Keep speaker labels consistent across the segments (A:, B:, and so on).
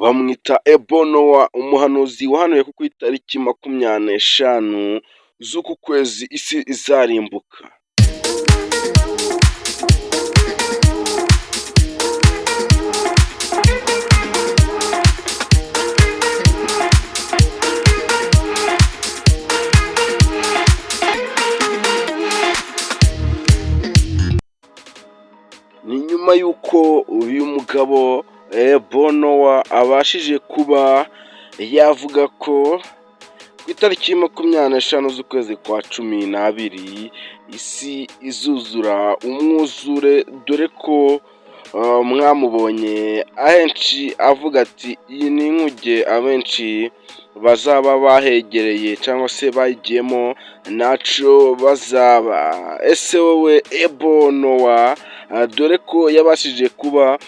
A: bamwita Ebonowa, umuhanuzi wahanuye ko ku itariki 25 z'uku kwezi isi izarimbuka. Ni nyuma y'uko uyu mugabo Ebonowa abashije kuba yavuga ko ku itariki 25 z'ukwezi kwa 12 isi izuzura umwuzure, dore ko mwamubonye ahenshi avuga ati iyi ni inkuge abenshi bazaba bahegereye cyangwa se bayigiyemo ntaco bazaba. Ese wowe Ebonowa, dore ko yabashije kuba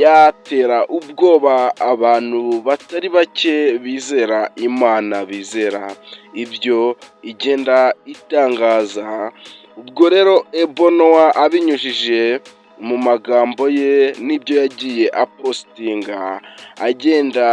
A: yatera ubwoba abantu batari bake bizera Imana, bizera ibyo igenda itangaza. Ubwo rero Ebonowa abinyujije mu magambo ye n'ibyo yagiye apostinga, agenda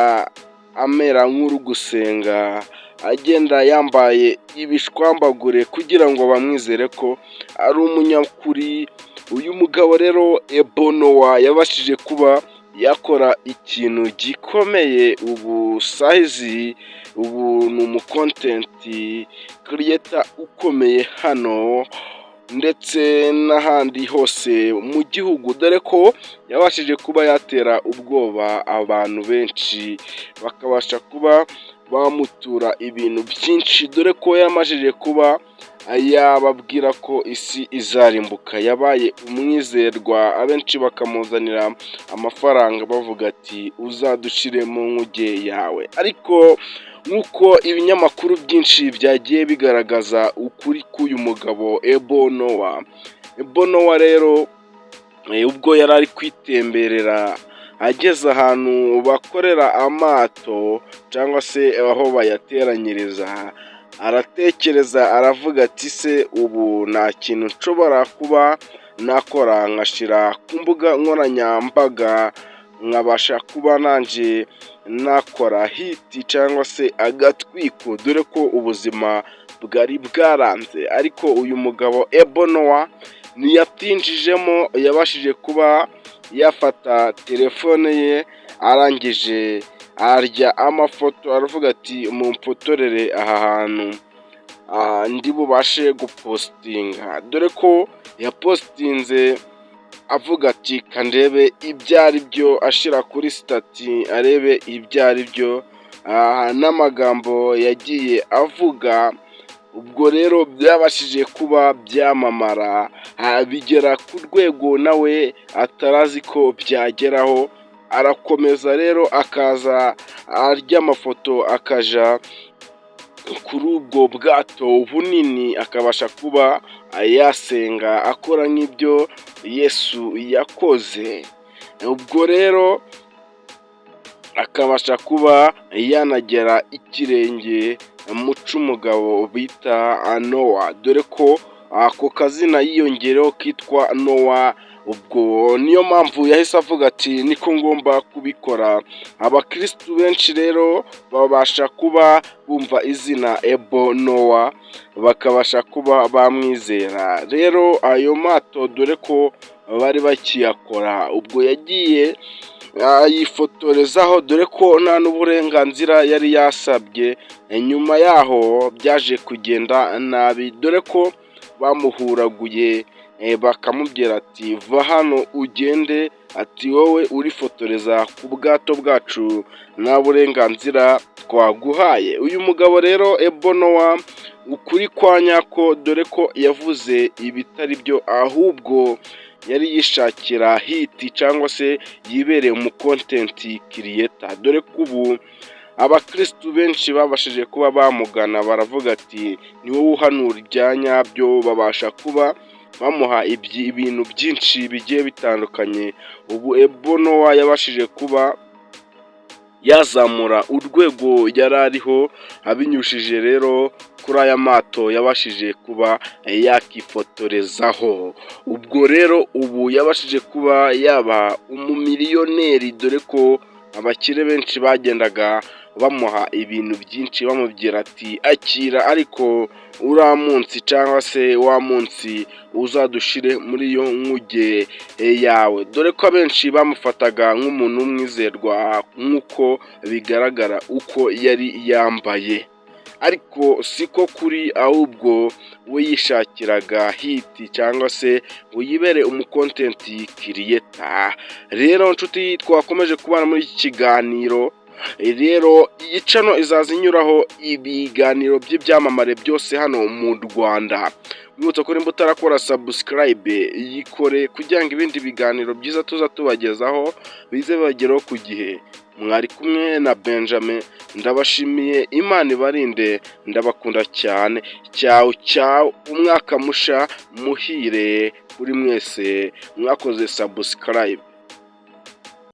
A: amera nk'uri gusenga, agenda yambaye ibishwambagure kugira ngo bamwizere ko ari umunyakuri. Uyu mugabo rero Ebonowa yabashije kuba yakora ikintu gikomeye. Ubu sayizi, ubu ni umukontenti kiriyeta ukomeye hano ndetse n'ahandi hose mu gihugu, dore ko yabashije kuba yatera ubwoba abantu benshi bakabasha kuba bamutura ibintu byinshi, dore ko yamajije kuba yababwira ko isi izarimbuka. Yabaye umwizerwa, abenshi bakamuzanira amafaranga bavuga ati uzadushire mu nkuge yawe. Ariko nk'uko ibinyamakuru byinshi byagiye bigaragaza ukuri k'uyu mugabo Ebonowa rero ubwo yari ari kwitemberera ageze ahantu bakorera amato cyangwa se aho bayateranyiriza, aratekereza aravuga ati se ubu nta kintu nshobora kuba nakora nkashira ku mbuga nkoranyambaga nkabasha kuba nanjye nakora hiti cyangwa se agatwiko, dore ko ubuzima bwari bwaranze. Ariko uyu mugabo Ebonowa ntiyatinjijemo, yabashije kuba yafata telefone ye, arangije arya amafoto aravuga ati mumfotorere aha hantu ndi bubashe gupostinga, dore ko yapostinze avuga ati kandebe ibyo ari byo, ashira kuri stati arebe ibyo ari byo n'amagambo yagiye avuga. Ubwo rero byabashije kuba byamamara bigera ku rwego nawe atarazi ko byageraho. Arakomeza rero akaza arya amafoto akaja kuri ubwo bwato bunini, akabasha kuba yasenga akora nk'ibyo Yesu yakoze. Ubwo rero akabasha kuba yanagera ikirenge mu c'umugabo bita Nowa, dore ko ako kazina yiyongereho kitwa Nowa. Ubwo niyo mpamvu yahise avuga ati niko ngomba kubikora. Abakristu benshi rero babasha kuba bumva izina Ebonowa bakabasha kuba bamwizera. Rero ayo mato dore ko bari bakiyakora, ubwo yagiye yifotorezaho, dore ko nta n'uburenganzira yari yasabye. Nyuma yaho byaje kugenda nabi, dore ko bamuhuraguye bakamubwira ati va hano ugende, ati wowe urifotoreza ku bwato bwacu nta burenganzira twaguhaye. Uyu mugabo rero Ebonowa ukuri kwa nyako, dore ko yavuze ibitari byo, ahubwo yari yishakira hiti cyangwa se yibereye mu kontenti kiriyeta, dore ko ubu abakristu benshi babashije kuba bamugana baravuga ati ni wowe uhanura ibya nyabyo. Babasha kuba bamuha ibintu byinshi bigiye bitandukanye. Ubu Ebonowa yabashije kuba yazamura urwego yari ariho, abinyushije rero kuri aya mato yabashije kuba yakifotorezaho. Ubwo rero ubu yabashije kuba yaba umumiliyoneri, dore ko abakire benshi bagendaga bamuha ibintu byinshi bamubwira ati akira ariko uriya munsi cyangwa se wa munsi uzadushire muri iyo nkuge yawe, dore ko abenshi bamufataga nk'umuntu w'umwizerwa nk'uko bigaragara uko yari yambaye, ariko siko kuri ahubwo we yishakiraga hiti cyangwa se ngo yibere umukontenti kiriyeta. Rero nshuti twakomeje kubana muri iki kiganiro, rero iyi cano izaza inyuraho ibiganiro by'ibyamamare byose hano mu Rwanda. Mwibutsa ko nimba utarakora subscribe yikore kugira ngo ibindi biganiro byiza tuza tubagezaho bize bibageraho ku gihe. Mwari kumwe na Benjamin, ndabashimiye, Imana ibarinde, ndabakunda cyane. Cyawu cyawu, umwaka musha muhire kuri mwese mwakoze subscribe.